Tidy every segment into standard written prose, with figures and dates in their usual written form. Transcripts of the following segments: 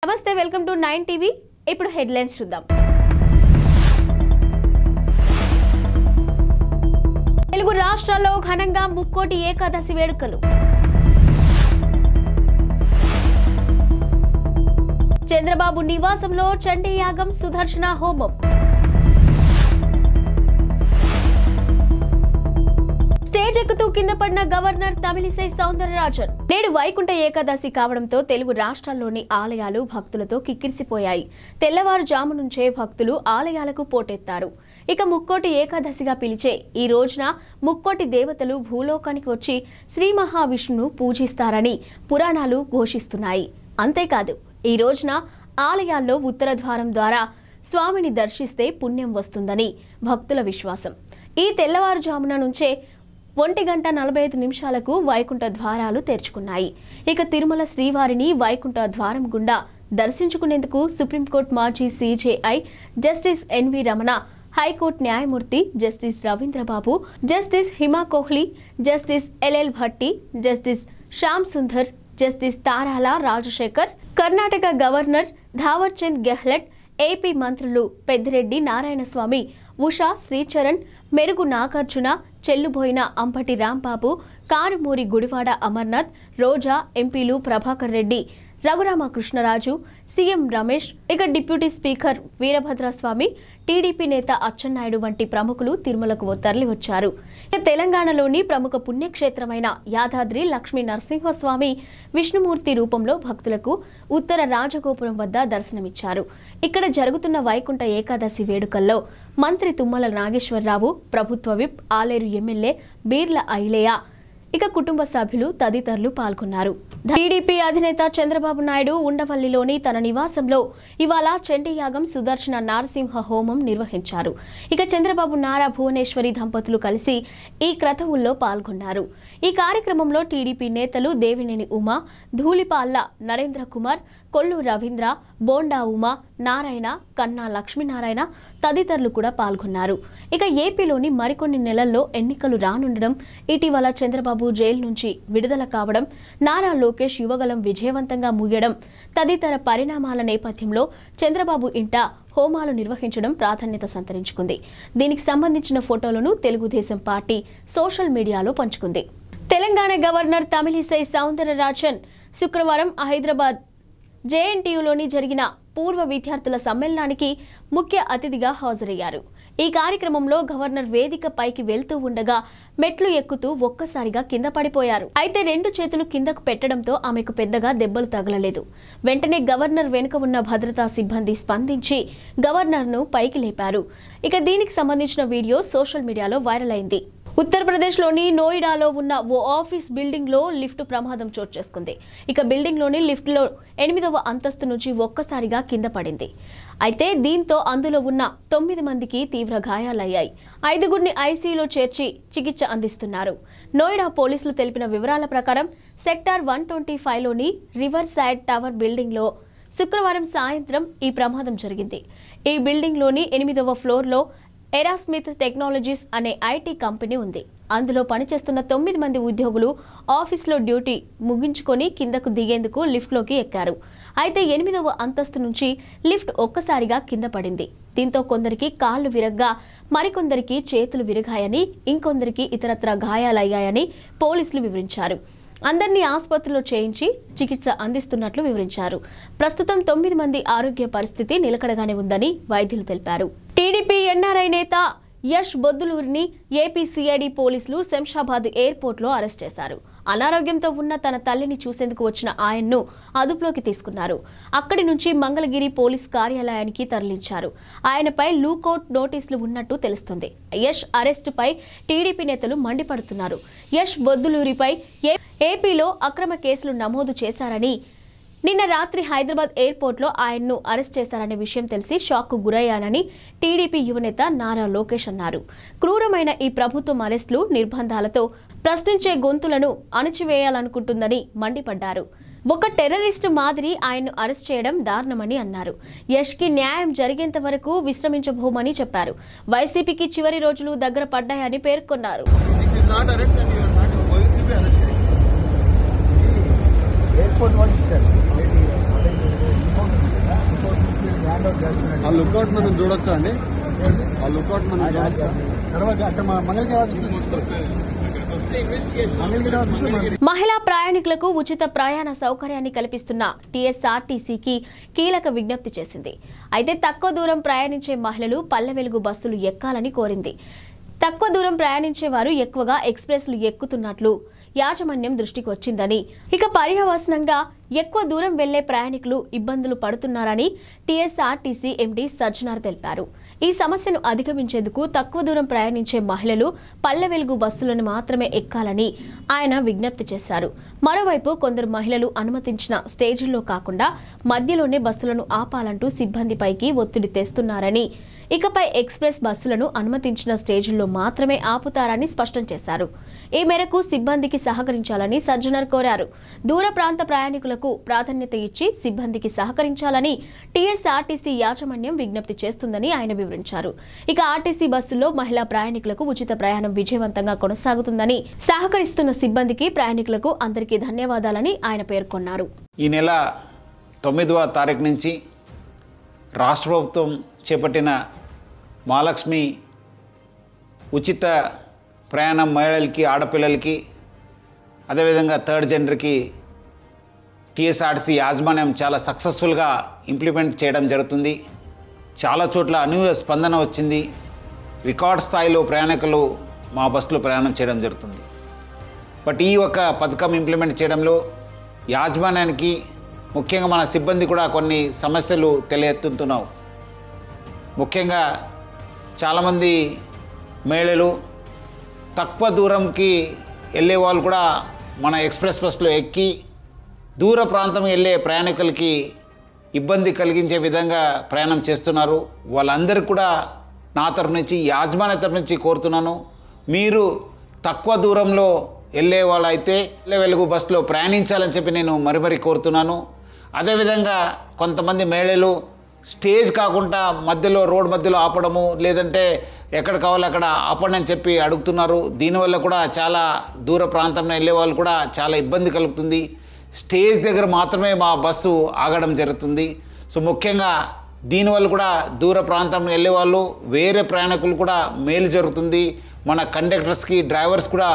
నమస్తే welcome to 9 TV ఇప్పుడు headlines చూద్దాం తెలుగు రాష్ట్రాల్లో ఘనంగా ముక్కోటి ఏకాదశి వేడుకలు చంద్రబాబు నివాసంలో చండీ యాగం సుదర్శన హోమం స్టేజ్ ఎక్కుతూ కింద పడిన గవర్నర్ తమిళిసై సౌందరరాజన్. నేడు వైకుంఠ ఏకాదశి కావడంతో తెలుగు రాష్ట్రాల్లోని ఆలయాలు భక్తులతో కిక్కిరిసిపోయాయి. తెల్లవారుజాము నుంచే భక్తులు ఆలయాలకు పోటెత్తారు. ఇక ముక్కోటి ఏకాదశిగా పిలిచే ఈ రోజున ముక్కోటి దేవతలు భూలోకానికి వచ్చి శ్రీ మహావిష్ణువును పూజిస్తారని పురాణాలు ఘోషిస్తున్నాయి. అంతేకాదు ఈ రోజున ఆలయాల్లో ఉత్తర ద్వారం ద్వారా స్వామిని దర్శిస్తే పుణ్యం వస్తుందని భక్తుల విశ్వాసం. ఈ తెల్లవారుజామున నుంచే 1:45 వైకుంఠ ద్వారాలు తెరుచుకున్నాయి. ఇక తిరుమల శ్రీవారిని వైకుంఠ ద్వారం గుండా దర్శించుకునేందుకు సుప్రీంకోర్టు మాజీ CJI justice NV Ramana, high court న్యాయమూర్తి justice Ravindrababu, justice Hima Kohli, justice LL Bhatti, justice Shyam Sundar, justice Tarala Rajasekhar, Karnataka governor Thawar Chand Gehlot, AP మంత్రులు పెద్దిరెడ్డి నారాయణస్వామి, ఉషా శ్రీచరణ్, మెరుగు నాగార్జున, చెల్లుబోయిన అంబటి రాంబాబు, కారుమూరి గుడివాడ అమర్నాథ్, రోజా, ఎంపీలు ప్రభాకర్ రెడ్డి, రఘురామకృష్ణరాజు, సీఎం రమేష్, ఇక డిప్యూటీ స్పీకర్ వీరభద్రస్వామి, టీడీపీ నేత అచ్చెన్నాయుడు వంటి ప్రముఖులు తిరుమలకు తరలివచ్చారు. తెలంగాణలోని ప్రముఖ పుణ్యక్షేత్రమైన యాదాద్రి లక్ష్మీ నరసింహస్వామి విష్ణుమూర్తి రూపంలో భక్తులకు ఉత్తర రాజగోపురం వద్ద దర్శనమిచ్చారు. ఇక్కడ జరుగుతున్న వైకుంఠ ఏకాదశి వేడుకల్లో మంత్రి తుమ్మల నాగేశ్వరరావు, ప్రభుత్వ విప్, ఆలేరు ఎమ్మెల్యే బీర్ల ఐలేయ, ఇక కుటుంబ సభ్యులు తదితరులు పాల్గొన్నారు. టీడీపీ అధినేత చంద్రబాబు నాయుడు ఉండవల్లిలోని తన నివాసంలో ఇవాళ చండీ యాగం సుదర్శన నారసింహ హోమం నిర్వహించారు. ఇక చంద్రబాబు నారా భువనేశ్వరి దంపతులు కలిసి ఈ క్రతువుల్లో పాల్గొన్నారు. ఈ కార్యక్రమంలో టీడీపీ నేతలు దేవినేని ఉమా, ధూళిపాళ్ల నరేంద్ర కుమార్, కొల్లు రవీంద్ర, బోండా ఉమా, నారాయణ, కన్నా లక్ష్మీనారాయణ తదితరులు కూడా పాల్గొన్నారు. ఇక ఏపీలోని మరికొన్ని నెలల్లో ఎన్నికలు రానుండడం, ఇటీవల చంద్రబాబు జైలు నుంచి విడుదల కావడం, నారా లోకేష్ యువగలం విజయవంతంగా ముగియడం తదితర పరిణామాల నేపథ్యంలో చంద్రబాబు ఇంట హోమాలు నిర్వహించడం ప్రాధాన్యత సంతరించుకుంది. దీనికి సంబంధించిన ఫోటోలను తెలుగుదేశం పార్టీ సోషల్ మీడియాలో పంచుకుంది. తెలంగాణ గవర్నర్ తమిళిసై సౌందరరాజన్ శుక్రవారం హైదరాబాద్ జేఎన్టీయూలోని జరిగిన పూర్వ విద్యార్థుల సమ్మేళనానికి ముఖ్య అతిథిగా హాజరయ్యారు. ఈ కార్యక్రమంలో గవర్నర్ వేదిక పైకి వెళ్తూ ఉండగా మెట్లు ఎక్కుతూ ఒక్కసారిగా కింద పడిపోయారు. అయితే 2 చేతులు కిందకు పెట్టడంతో ఆమెకు పెద్దగా దెబ్బలు తగలలేదు. వెంటనే గవర్నర్ వెనుక ఉన్న భద్రతా సిబ్బంది స్పందించి గవర్నర్ను పైకి లేపారు. ఇక దీనికి సంబంధించిన వీడియో సోషల్ మీడియాలో వైరల్ అయింది. ఉత్తరప్రదేశ్లోని నోయిడాలో ఉన్న ఓ ఆఫీస్ బిల్డింగ్లో లిఫ్ట్ ప్రమాదం చోటు చేసుకుంది. ఇక బిల్డింగ్లోని లిఫ్ట్లో 8వ అంతస్తు నుంచి ఒక్కసారిగా కింద పడింది. అయితే దీంతో అందులో ఉన్న 9 మందికి తీవ్ర గాయాలయ్యాయి. 5గురిని ఐసీయూలో చేర్చి చికిత్స అందిస్తున్నారు. నోయిడా పోలీసులు తెలిపిన వివరాల ప్రకారం సెక్టార్ 125లోని రివర్ సైడ్ టవర్ బిల్డింగ్లో శుక్రవారం సాయంత్రం ఈ ప్రమాదం జరిగింది. ఈ బిల్డింగ్లోని 8వ ఫ్లోర్లో ఎరాస్మిత్ టెక్నాలజీస్ అనే ఐటీ కంపెనీ ఉంది. అందులో పనిచేస్తున్న 9 మంది ఉద్యోగులు ఆఫీస్లో డ్యూటీ ముగించుకొని కిందకు దిగేందుకు లిఫ్ట్లోకి ఎక్కారు. అయితే 8వ అంతస్తు నుంచి లిఫ్ట్ ఒక్కసారిగా కింద పడింది. దీంతో కొందరికి కాళ్లు విరగ్గా, మరికొందరికి చేతులు విరిగాయని, ఇంకొందరికి ఇతరత్ర గాయాలయ్యాయని పోలీసులు వివరించారు. అందరినీ ఆసుపత్రిలో చేయించి చికిత్స అందిస్తున్నట్లు వివరించారు. ప్రస్తుతం 9 మంది ఆరోగ్య పరిస్థితి నిలకడగానే ఉందని వైద్యులు తెలిపారు. టీడీపీ ఎన్ఆర్ఐ నేత యష్ బొద్దులూరిని ఏపీ సిఐడి పోలీసులు శంషాబాద్ ఎయిర్పోర్ట్లో అరెస్ట్ చేశారు. అనారోగ్యంతో ఉన్న తన తల్లిని చూసేందుకు వచ్చిన ఆయన్ను అదుపులోకి తీసుకున్నారు. అక్కడి నుంచి మంగళగిరి పోలీస్ కార్యాలయానికి తరలించారు. ఆయనపై లూకౌట్ నోటీసులు ఉన్నట్టు తెలుస్తుంది. యష్ అరెస్టుపై టీడీపీ నేతలు మండిపడుతున్నారు. యష్ బొద్దులూరిపై ఏపీలో అక్రమ కేసులు నమోదు చేశారని, నిన్న రాత్రి హైదరాబాద్ ఎయిర్పోర్ట్లో ఆయన్ను అరెస్ట్ చేశారనే విషయం తెలిసి షాక్కు గురయ్యానని టీడీపీ యువనేత నారా లోకేష్ అన్నారు. క్రూరమైన ఈ ప్రభుత్వం అరెస్టులు, నిర్బంధాలతో ప్రశ్నించే గొంతులను అణచివేయాలనుకుంటుందని మండిపడ్డారు. ఒక టెర్రరిస్టు మాదిరి ఆయన్ను అరెస్ట్ చేయడం దారుణమని అన్నారు. యష్కి న్యాయం జరిగేంత వరకు విశ్రమించబోమని చెప్పారు. వైసీపీకి చివరి రోజులు దగ్గర పడ్డాయని పేర్కొన్నారు. ఎయిర్పోర్ట్ వాళ్ళు ఇచ్చారు. ఆ లుక్అవుట్ మనం చూడొచ్చా అండి? ఆ లుక్అవుట్ మనం చూడొచ్చా? మహిళా ప్రయాణికులకు ఉచిత ప్రయాణ సౌకర్యాన్ని కల్పిస్తున్న టీఎస్ఆర్టీసీకి కీలక విజ్ఞప్తి చేసింది. అయితే తక్కువ దూరం ప్రయాణించే మహిళలు పల్లె వెలుగు బస్సులు ఎక్కాలని కోరింది. తక్కువ దూరం ప్రయాణించే వారు ఎక్కువగా ఎక్స్ప్రెస్లు ఎక్కుతున్నట్లు యాజమాన్యం దృష్టికి వచ్చిందని, ఇక పర్యవసనంగా ఎక్కువ దూరం వెళ్లే ప్రయాణికులు ఇబ్బందులు పడుతున్నారని టీఎస్ఆర్టీసీ ఎండీ సజ్జనార్ తెలిపారు. ఈ సమస్యను అధిగమించేందుకు తక్కువ దూరం ప్రయాణించే మహిళలు పల్లె వెలుగు బస్సులను మాత్రమే ఎక్కాలని ఆయన విజ్ఞప్తి చేశారు. మరోవైపు కొందరు మహిళలు అనుమతించిన స్టేజీల్లో కాకుండా మధ్యలోనే బస్సులను ఆపాలంటూ సిబ్బందిపైకి ఒత్తిడి తెస్తున్నారని, ఇకపై ఎక్స్ప్రెస్ బస్సులను అనుమతించిన స్టేజీల్లో మాత్రమే ఆపుతారని స్పష్టం చేశారు. ఈ మేరకు సిబ్బందికి సహకరించాలని సజ్జనార్ కోరారు. దూర ప్రాంత ప్రయాణికులకు ప్రాధాన్యత ఇచ్చి సిబ్బందికి సహకరించాలని టీఎస్ఆర్టీసీ యాజమాన్యం విజ్ఞప్తి చేస్తుందని ఆయన వివరించారు. ఇక ఆర్టీసీ బస్సుల్లో మహిళా ప్రయాణికులకు ఉచిత ప్రయాణం విజయవంతంగా కొనసాగుతుందని, సహకరిస్తున్న సిబ్బందికి ప్రయాణికులకు అందరికీ ధన్యవాదాలని ఆయన పేర్కొన్నారు. ఈ నెల 9వ తారీఖు నుంచి రాష్ట్ర ప్రభుత్వం చేపట్టిన మహాలక్ష్మి ఉచిత ప్రయాణం మహిళలకి, ఆడపిల్లలకి, అదేవిధంగా థర్డ్ జెండర్కి టీఎస్ఆర్టీసీ యాజమాన్యం చాలా సక్సెస్ఫుల్గా ఇంప్లిమెంట్ చేయడం జరుగుతుంది. చాలా చోట్ల అనూహ్య స్పందన వచ్చింది. రికార్డ్ స్థాయిలో ప్రయాణికులు మా బస్సులో ప్రయాణం చేయడం జరుగుతుంది. బట్ ఈ ఒక పథకం ఇంప్లిమెంట్ చేయడంలో యాజమాన్యానికి, ముఖ్యంగా మన సిబ్బంది కూడా కొన్ని సమస్యలు తెలియెత్తుతున్నావు. ముఖ్యంగా చాలామంది మహిళలు తక్కువ దూరంకి వెళ్ళే వాళ్ళు కూడా మన ఎక్స్ప్రెస్ బస్సులో ఎక్కి దూర ప్రాంతం వెళ్ళే ప్రయాణికులకి ఇబ్బంది కలిగించే విధంగా ప్రయాణం చేస్తున్నారు. వాళ్ళందరికీ కూడా నా తరఫు నుంచి, యాజమాన్య తరఫు నుంచి కోరుతున్నాను, మీరు తక్కువ దూరంలో వెళ్ళే వాళ్ళైతే వెలుగు బస్సులో ప్రయాణించాలని చెప్పి నేను మరీ కోరుతున్నాను. అదేవిధంగా కొంతమంది మహిళలు స్టేజ్ కాకుండా మధ్యలో, రోడ్ మధ్యలో ఆపడము, లేదంటే ఎక్కడ కావాలో అక్కడ ఆపండి అని చెప్పి అడుగుతున్నారు. దీనివల్ల కూడా చాలా దూర ప్రాంతంలో వెళ్ళే వాళ్ళు కూడా చాలా ఇబ్బంది కలుగుతుంది. స్టేజ్ దగ్గర మాత్రమే మా బస్సు ఆగడం జరుగుతుంది. సో ముఖ్యంగా దీనివల్ల కూడా దూర ప్రాంతంలో వెళ్ళే వాళ్ళు, వేరే ప్రయాణికులు కూడా మేలు జరుగుతుంది. మన కండక్టర్స్కి, డ్రైవర్స్ కూడా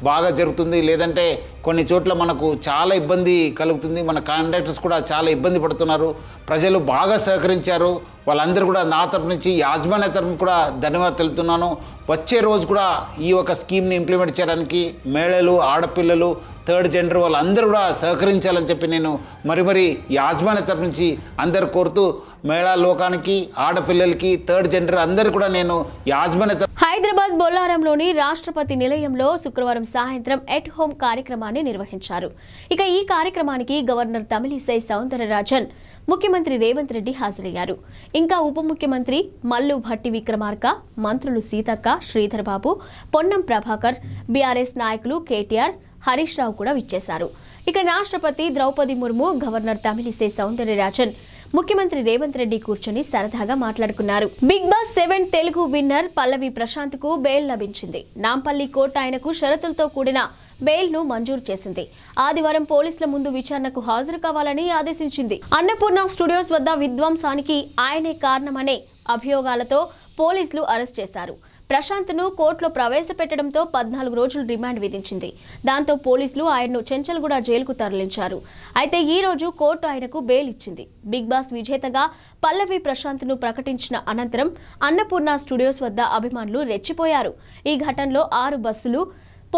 బాగా జరుగుతుంది. లేదంటే కొన్ని చోట్ల మనకు చాలా ఇబ్బంది కలుగుతుంది. మన కండక్టర్స్ కూడా చాలా ఇబ్బంది పడుతున్నారు. ప్రజలు బాగా సహకరించారు. వాళ్ళందరూ కూడా నా తరఫు నుంచి, యాజమాన్య తరఫున కూడా ధన్యవాదాలు తెలుపుతున్నాను. వచ్చే రోజు కూడా ఈ ఒక స్కీమ్ని ఇంప్లిమెంట్ చేయడానికి మహిళలు, ఆడపిల్లలు, థర్డ్ జెండర్ వాళ్ళందరూ కూడా సహకరించాలని చెప్పి నేను మరీ యాజమాన్య తరఫు నుంచి అందరు కోరుతూ, మహిళా లోకానికి, ఆడపిల్లలకి, థర్డ్ జెండర్ అందరూ కూడా నేను యాజమాన్య. హైదరాబాద్ బొల్లారంలోని రాష్ట్రపతి నిలయంలో శుక్రవారం సాయంత్రం ఎట్ హోమ్ కార్యక్రమాన్ని నిర్వహించారు. ఇక ఈ కార్యక్రమానికి గవర్నర్ తమిళిసై సౌందరరాజన్, ముఖ్యమంత్రి రేవంత్ రెడ్డి హాజరయ్యారు. ఇంకా ఉప ముఖ్యమంత్రి మల్లు భట్టి విక్రమార్క, మంత్రులు సీతక్క, శ్రీధర్ బాబు, పొన్నం ప్రభాకర్, బీఆర్ఎస్ నాయకులు కేటీఆర్, హరీష్ రావు కూడా విచ్చేశారు. ఇక రాష్ట్రపతి ద్రౌపది ముర్ము, గవర్నర్ తమిళిసై సౌందరరాజన్, ముఖ్యమంత్రి రేవంత్ రెడ్డి కూర్చొని సరదాగా మాట్లాడుకున్నారు. బిగ్ బాస్ 7 తెలుగు విన్నర్ పల్లవి ప్రశాంత్ కు బెయిల్ లభించింది. నాంపల్లి కోర్టు ఆయనకు షరతులతో కూడిన బెయిల్ ను మంజూరు చేసింది. ఆదివారం పోలీసుల ముందు విచారణకు హాజరు కావాలని ఆదేశించింది. అన్నపూర్ణ స్టూడియోస్ వద్ద విధ్వంసానికి ఆయనే కారణమనే అభియోగాలతో పోలీసులు అరెస్ట్ చేశారు. ప్రశాంత్ ను కోర్టులో ప్రవేశపెట్టడంతో 14 రోజులు రిమాండ్ విధించింది. దాంతో పోలీసులు ఆయన్ను చెంచల్గూడ జైలుకు తరలించారు. అయితే ఈ రోజు కోర్టు ఆయనకు బెయిల్ ఇచ్చింది. బిగ్ బాస్ విజేతగా పల్లవి ప్రశాంత్ ను ప్రకటించిన అనంతరం అన్నపూర్ణ స్టూడియోస్ వద్ద అభిమానులు రెచ్చిపోయారు. ఈ ఘటనలో 6 బస్సులు,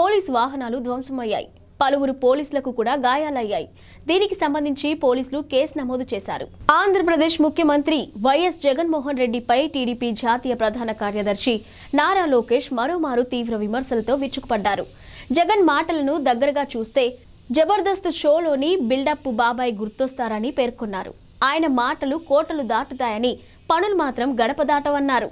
పోలీసు వాహనాలు ధ్వంసమయ్యాయి. పలువురు పోలీసులకు కూడా గాయాలయ్యాయి. దీనికి సంబంధించి పోలీసులు కేసు నమోదు చేశారు. ఆంధ్రప్రదేశ్ ముఖ్యమంత్రి వైఎస్ జగన్మోహన్ రెడ్డిపై టీడీపీ జాతీయ ప్రధాన కార్యదర్శి నారా లోకేష్ మరోమారు తీవ్ర విమర్శలతో విరుచుకుపడ్డారు. జగన్ మాటలను దగ్గరగా చూస్తే జబర్దస్త్ షోలోని బిల్డప్ బాబాయ్ గుర్తొస్తారని పేర్కొన్నారు. ఆయన మాటలు కోటలు దాటుతాయని, పనులు మాత్రం గడప దాటవన్నారు.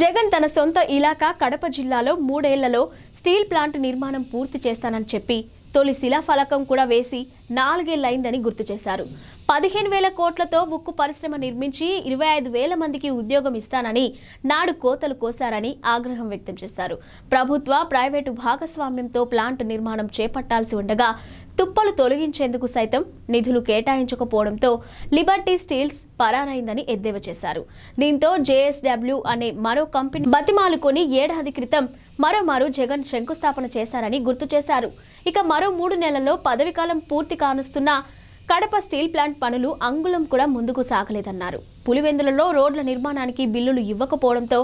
జగన్ తన సొంత ఇలాకా కడప జిల్లాలో 3 ఏళ్లలో స్టీల్ ప్లాంట్ నిర్మాణం పూర్తి చేస్తానని చెప్పి తొలి శిలాఫలకం కూడా వేసి 4 ఏళ్లైందని గుర్తు చేశారు. 15,000 కోట్లతో ఉక్కు పరిశ్రమ నిర్మించి 25,000 మందికి ఉద్యోగం ఇస్తానని నాడు కోతలు కోశారని ఆగ్రహం వ్యక్తం చేశారు. ప్రభుత్వ, ప్రైవేటు భాగస్వామ్యంతో ప్లాంట్ నిర్మాణం చేపట్టాల్సి ఉండగా తుప్పలు తొలగించేందుకు సైతం నిధులు కేటాయించకపోవడంతో లిబర్టీ స్టీల్స్ పరారైందని ఎద్దేవా చేశారు. దీంతో జేఎస్డబ్ల్యూ అనే మరో కంపెనీ బతిమాలుకొని ఏడాది క్రితం మరోమారు జగన్ శంకుస్థాపన చేశారని గుర్తు చేశారు. ఇక మరో 3 నెలల్లో పదవీకాలం పూర్తి కానుస్తున్న కడప స్టీల్ ప్లాంట్ పనులు అంగుళం కూడా ముందుకు సాగలేదన్నారు. పులివెందులలో రోడ్ల నిర్మాణానికి బిల్లులు ఇవ్వకపోవడంతో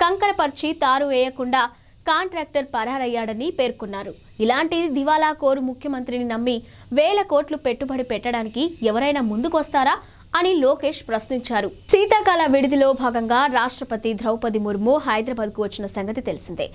కంకరపర్చి తారు వేయకుండా కాంట్రాక్టర్ పరారయ్యాడని పేర్కొన్నారు. ఇలాంటి దివాలా కోరు ముఖ్యమంత్రిని నమ్మి వేల కోట్లు పెట్టుబడి పెట్టడానికి ఎవరైనా ముందుకొస్తారా అని లోకేష్ ప్రశ్నించారు. శీతాకాల విడిదిలో భాగంగా రాష్ట్రపతి ద్రౌపది ముర్ము హైదరాబాద్కు వచ్చిన సంగతి తెలిసిందే.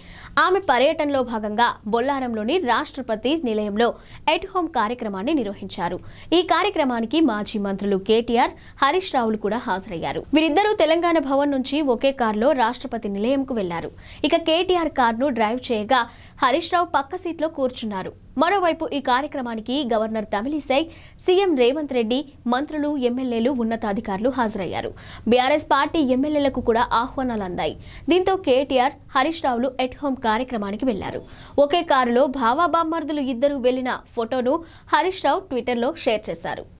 ఆమె పర్యటనలో భాగంగా బొల్లారంలోని రాష్ట్రపతి నిలయంలో ఎట్ హోమ్ కార్యక్రమాన్ని నిర్వహించారు. ఈ కార్యక్రమానికి మాజీ మంత్రులు కేటీఆర్, హరీష్ రావులు కూడా హాజరయ్యారు. వీరిద్దరూ తెలంగాణ భవన్ నుంచి ఒకే కారులో రాష్ట్రపతి నిలయంకు వెళ్లారు. ఇక కేటీఆర్ కారును డ్రైవ్ చేయగా హరీష్ రావు పక్క సీట్లో కూర్చున్నారు. మరోవైపు ఈ కార్యక్రమానికి గవర్నర్ తమిళిసై, సీఎం రేవంత్ రెడ్డి, మంత్రులు, ఎమ్మెల్యేలు, ఉన్నతాధికారులు హాజరయ్యారు. బీఆర్ఎస్ పార్టీ ఎమ్మెల్యేలకు కూడా ఆహ్వానాలు అందాయి. దీంతో కేటీఆర్, హరీష్ రావులు ఎట్ హోమ్ కార్యక్రమానికి వెళ్లారు. ఒకే కారులో బామర్దులు ఇద్దరు వెళ్లిన ఫోటోను హరీష్ రావు ట్విట్టర్లో షేర్ చేశారు.